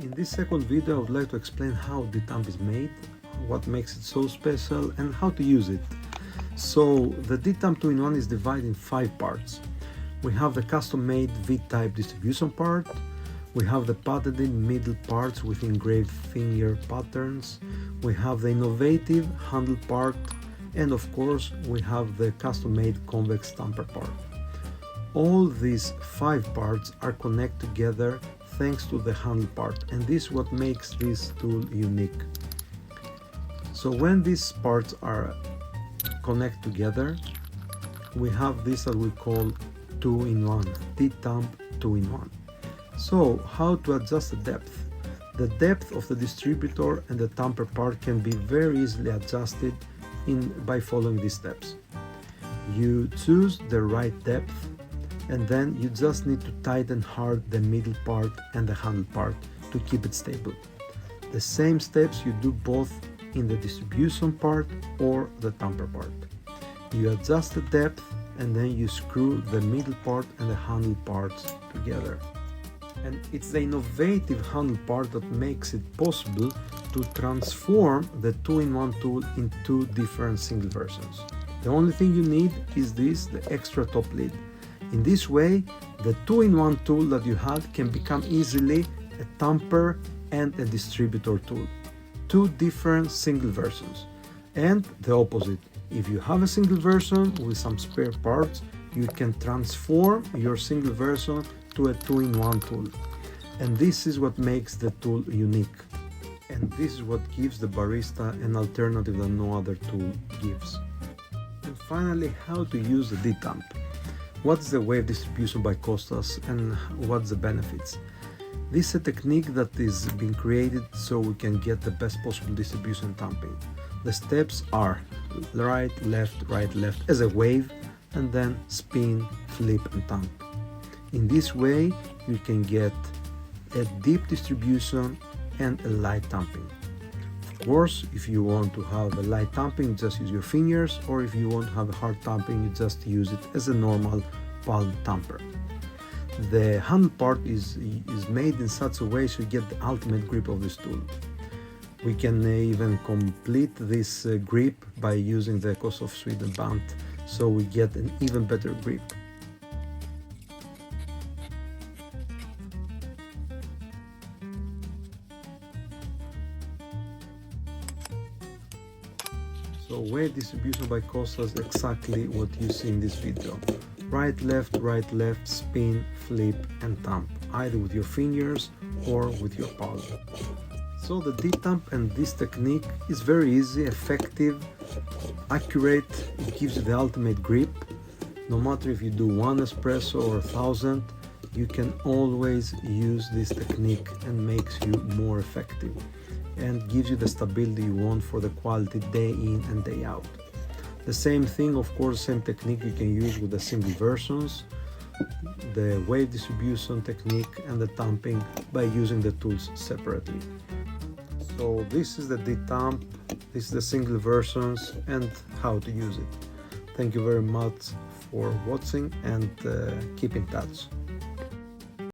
In this second video I would like to explain how dTamp is made, what makes it so special and how to use it. So the dTamp 2-in-1 is divided in 5 parts. We have the custom-made V-type distribution part, we have the patented middle parts with engraved finger patterns, we have the innovative handle part, and of course we have the custom-made convex tamper part. All these 5 parts are connected together thanks to the handle part, and this is what makes this tool unique. So when these parts are connected together, we have this that we call 2-in-1, dTamp 2-in-1. So how to adjust the depth? The depth of the distributor and the tamper part can be very easily adjusted by following these steps. You choose the right depth, and then you just need to tighten hard the middle part and the handle part to keep it stable. The same steps you do both in the distribution part or the tamper part. You adjust the depth and then you screw the middle part and the handle parts together. And it's the innovative handle part that makes it possible to transform the 2-in-1 tool in 2 different single versions. The only thing you need is the extra top lid. In this way, the 2-in-1 tool that you had can become easily a tamper and a distributor tool. 2 different single versions. And the opposite, if you have a single version with some spare parts, you can transform your single version to a 2-in-1 tool. And this is what makes the tool unique. And this is what gives the barista an alternative that no other tool gives. And finally, how to use the dTamp. What's the wave distribution by Costas and what's the benefits? This is a technique that is being created so we can get the best possible distribution tamping. The steps are right, left as a wave, and then spin, flip and tamp. In this way you can get a deep distribution and a light tamping. Of course, if you want to have a light tamping, just use your fingers, or if you want to have a hard tamping, you just use it as a normal palm tamper. The handle part is made in such a way so you get the ultimate grip of this tool. We can even complete this grip by using the Coast of Sweden band, so we get an even better grip. So wave distribution by Costas is exactly what you see in this video. Right, left, spin, flip and tamp, either with your fingers or with your palm. So the dTamp and this technique is very easy, effective, accurate, it gives you the ultimate grip. No matter if you do 1 espresso or 1,000, you can always use this technique and makes you more effective and gives you the stability you want for the quality day in and day out. The same thing, of course, same technique you can use with the single versions, the wave distribution technique and the tamping by using the tools separately. So this is the dTamp, this is the single versions and how to use it. Thank you very much for watching and keep in touch.